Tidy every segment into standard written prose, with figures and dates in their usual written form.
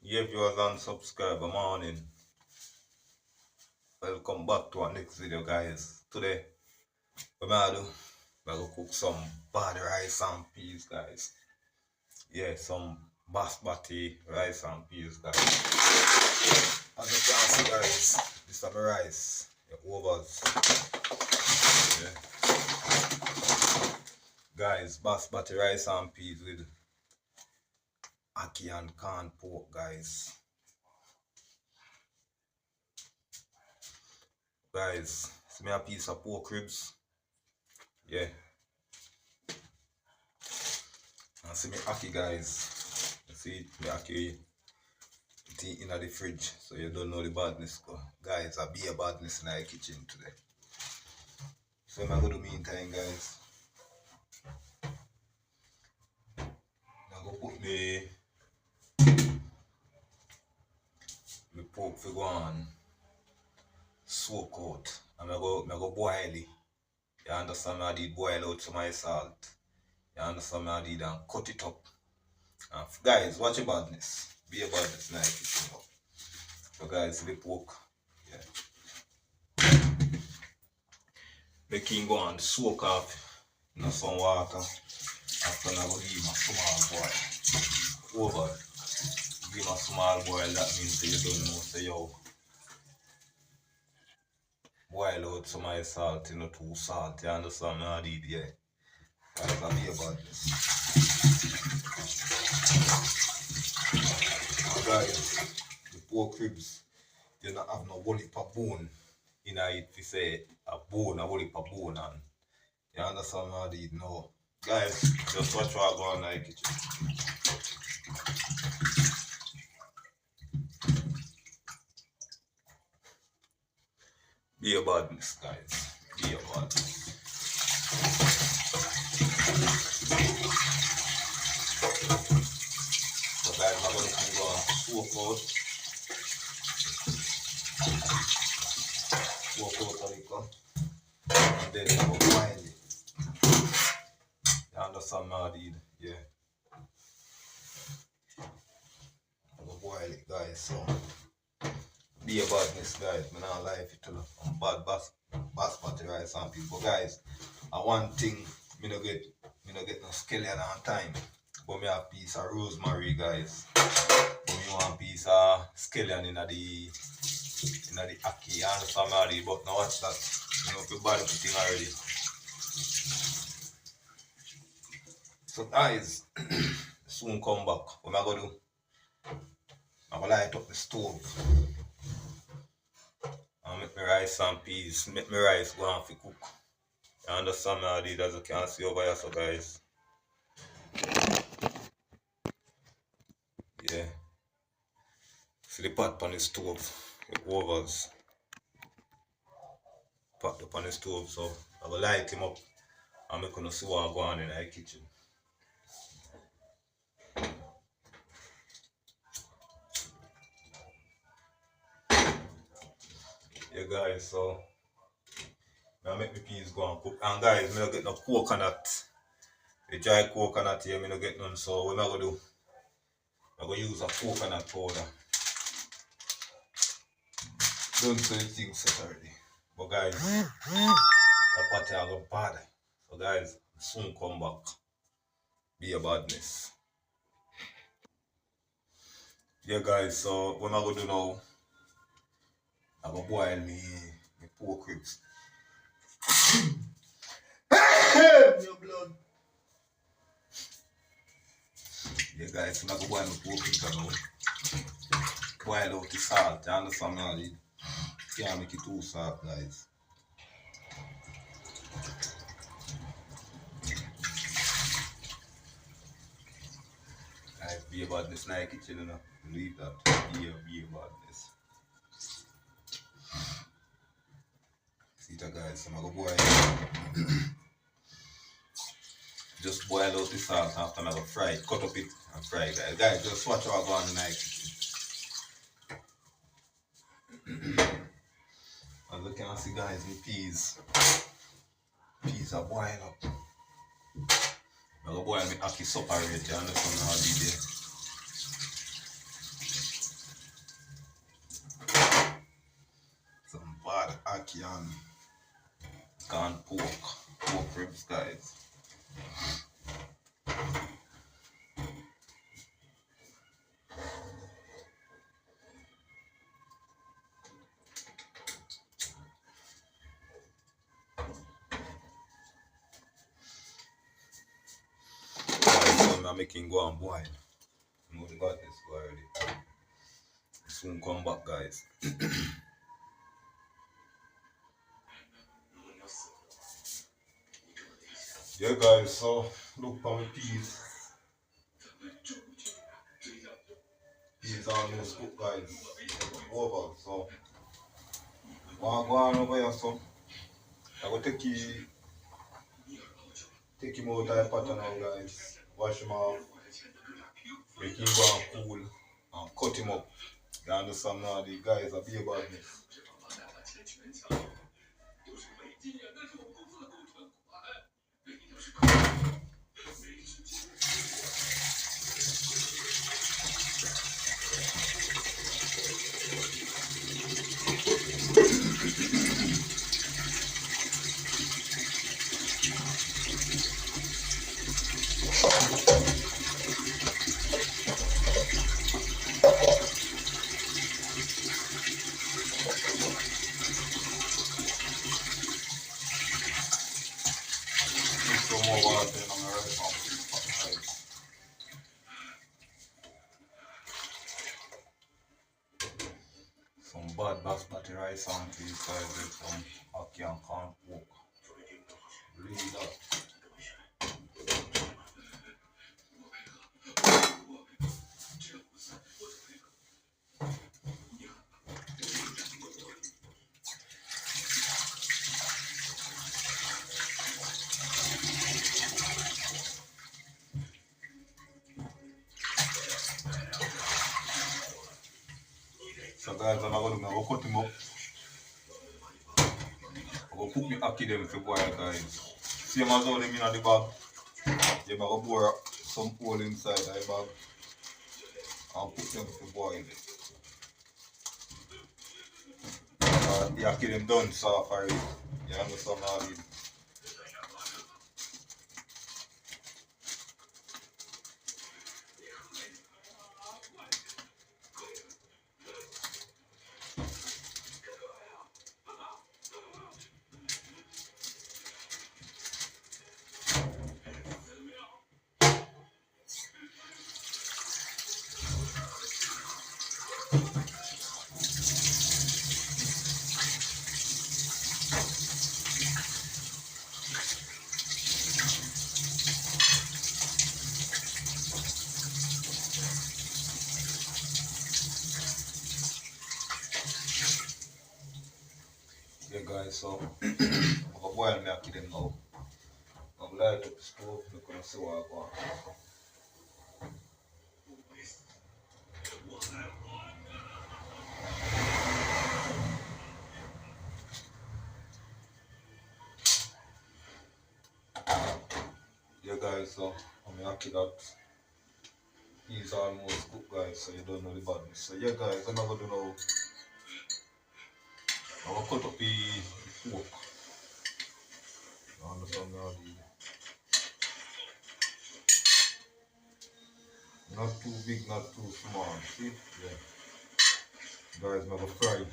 Yeah, viewers and subscriber, morning. Welcome back to our next video, guys. Today, we're gonna cook some bad rice and peas, guys. Yeah, some basmati rice and peas, guys. As you can see, guys, this is my rice, the overs. Yeah. Guys, basmati rice and peas with ackee and corn pork, guys. Guys, see me a piece of pork ribs. Yeah. And see me ackee, guys. You see me ackee tea in the fridge, so you don't know the badness. Guys, I be a badness in the kitchen today. So I'm gonna do meantime, guys. I'm gonna put my pork for go on soak out. And I'm gonna boil it. You understand? I did boil out some my salt. You understand? I did and cut it up. And guys, watch your badness. Be a badness in the kitchen. So guys, the pork. Yeah. The king go and soak off in some water. After I go give him a small boil. Over. Give him a small boil, that means you don't know. So yo, boil out some of the salt, you know, too salt. You understand me? I did, yeah. Guys, I'll be about this. Guys, the pork ribs, you don't have no whole heap of bone in it. If you say a bone, a whole heap of bone, and you understand me? I did, no. Guys, just watch what I go on in the kitchen. Be a badness, guys. Be a badness. So guys, I'm going to go and soak out a little. And then I'm going to boil it. You understand me, I did? Yeah. I'm going to boil it, guys. So, be a badness, guys. I'm not lie if you tell you. I'm bad basmati rice and peas. But guys, one thing, me no get no scallion on time. But me have a piece of rosemary, guys. But me want a piece of scallion in the ackee. You understand me? But now watch that. You know, if you bad everything already. So guys, soon come back. What am I gonna do? I'm gonna light up the stove. And make my rice and peas. Make my rice go on for cook. You understand me? I did, as you can see over here, so guys. Yeah. See the pot on the stove. The overs. Pot up on the stove, so I will light him up and make you see what I go on in the kitchen. Yeah guys, so I make the peas go and cook. And guys, me not get no coconut. The dry coconut here, me not get none. So what am I gonna do? I'm gonna use a coconut powder. Don't say the thing set already. But guys, the party are gonna bad. So guys, soon come back. Be a badness. Yeah guys, so what am I gonna do now? I'm gonna boil me pork ribs. Your blood. Yeah guys, I'm gonna boil my pork ribs now. Boil out the salt, you understand me? Can't make it too salt, guys. Guys, be about this night kitchen, you know. Leave that. Be about this. See that, guys. I'm gonna boil. Just boil out the salt after I'm gonna fry it. Cut up it and fry it, guys. Guys, just watch how I go on the night kitchen. As you can see, guys, the peas. Peas are boiling up. I'm gonna boil my ackee separate, you understand how I did it. and canned pork ribs, guys. So I'm making go and boil. You know the got this go already. Soon come back, guys. Yeah, guys. So look for my peas. Peas almost cooked, guys. Over. So what go on over here, so I go take him out of the pot now, guys. Wash him off. Make him go and cool and cut him up. You understand now? The guys are be about this. Put some more water in on the rice and some bad basmati rice and peas, guys, with some ackee and corn pork. Really that. So guys, I'm gonna cut him up. I'm gonna put me ackee them for boil, guys. Same as how them in the bag. I'm gonna pour some oil inside the bag and put them for boil. The ackee them done soft already. You understand how it is? Yeah guys, so I'm gonna boil me ackee them now. I'm light up the stove, I'm gonna see what I want. Yeah guys, so I'm ackee that is almost cooked, guys, so you don't know the badness. So yeah guys, I'm gonna do now. I'm gonna cut up the pork. You understand now? Not too big, not too small. See? Yeah. Guys, I'm gonna fry.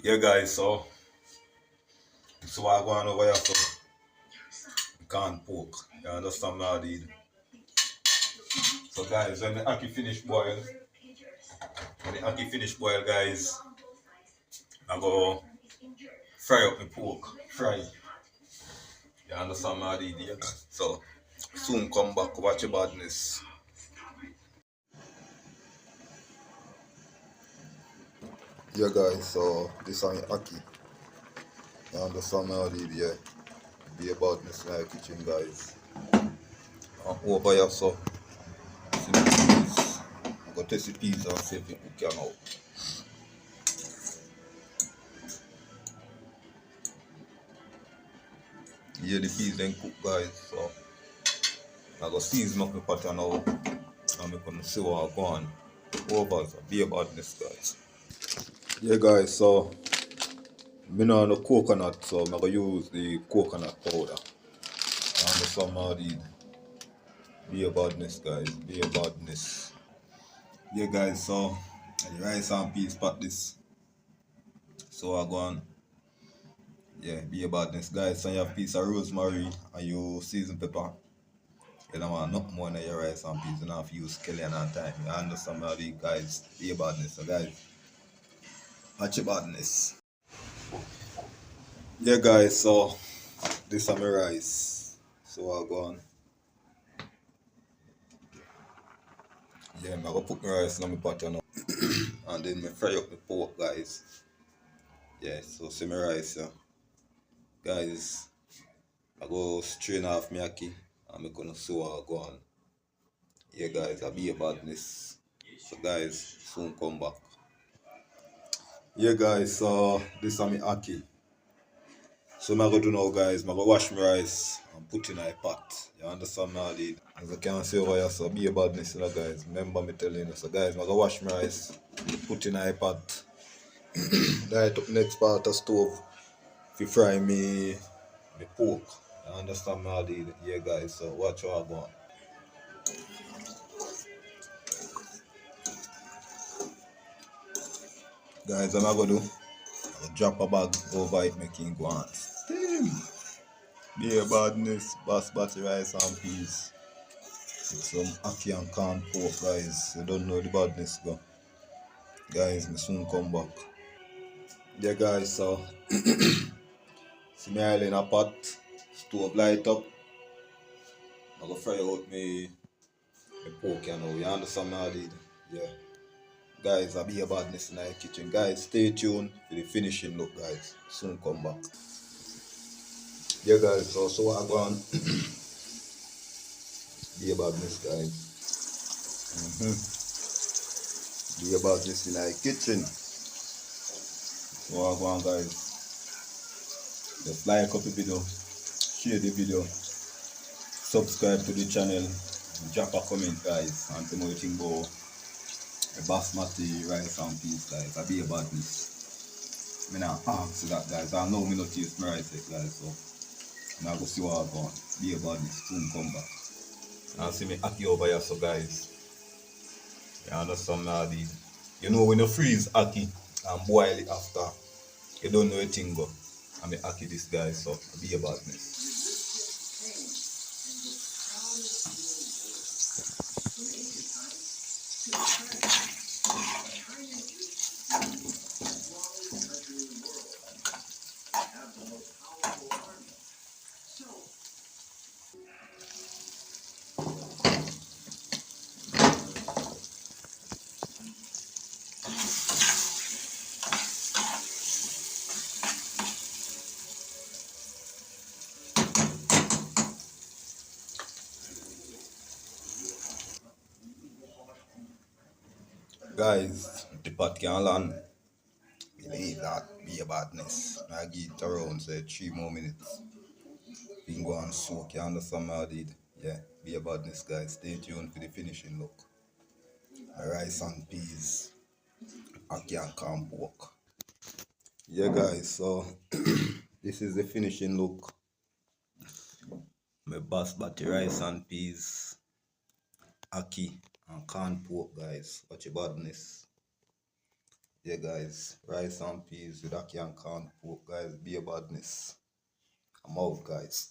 Yeah guys, so this is what I'm going over here, so canned pork. You understand me how I did? So guys, when the ackee finish boil, guys, I go fry up the pork. Fry. You understand my idea? So soon come back, watch your badness. Yeah guys, so this is my ackee. You understand my idea? Be a badness in my kitchen guys. Over here so see the peas. I go test the peas and see if it cook out. Yeah, the peas then cook guys, so I go season up the pot now and I'm gonna see what I go on. Over, so be a badness guys. Yeah guys, so me know the coconut, so I'm gonna use the coconut powder. And the some of the be a badness guys, be a badness. Yeah guys, so the rice and peas pot this. So I go on. Yeah, be a badness guys. So you have a piece of rosemary and you season pepper. You don't want nothing more than your rice and peas. You don't have to use scallion all the time. You understand how the guys be a badness. So guys, watch your badness. Yeah guys, so this is my rice. So I go on. Yeah, I'm gonna put my rice in my pot now. And then I fry up the pork guys. Yeah, so see my rice yeah. Guys, I go strain off my ackee and I'm gonna see what I go on. Yeah guys, I be a badness. So guys, soon come back. Yeah guys, so this is my ackee. So I'm gonna do now guys, I'm gonna wash my rice and put in a pot. You understand me already? As I can see over here, so be a badness you know, guys. Remember me telling you. So guys, I'm gonna wash my rice, put in a pot. Light up next part of stove to fry me pork. You understand me already? Yeah guys, so watch how I go on. Guys, I'm gonna do, I'm gonna drop a bag over it making go on. Steam! Be a badness, basmati rice and peas. With some ackee and corn pork, guys. You don't know the badness, go. Guys, me soon come back. Yeah, guys, so see me oil in a pot, stove light up. I'm gonna fry out me pork, you know. You understand me, I did? Yeah. Guys, I'll be a badness in the kitchen. Guys, stay tuned for the finishing look, guys. Soon come back. Yeah, guys, so what I go on. Be a badness, guys. Be a badness in the kitchen. So I go on, guys. Just like up the video, share the video, subscribe to the channel, drop a comment guys, and tell me what you think about the basmati rice and peas guys. I be a badness. I not ask that guys, I know me not taste my rice yet guys, so now go see what I go on. Be a badness, soon come back. Now see me ackee over here so guys. You understand now the, you know when you freeze ackee and boil it after, you don't know a thing go. I'm a ackee this guy, so be a badness. Guys, the pot can land. Believe that, be a badness. I give it around say 3 more minutes. We can go and soak, you understand what I did? Yeah, be a badness guys. Stay tuned for the finishing look. Rice and peas, ackee and corn pork. Yeah guys, so this is the finishing look. My basmati rice and peas, ackee and corn pork guys. Watch your badness. Yeah guys, rice and peas with ackee and corn pork guys. Be a badness. I'm out guys.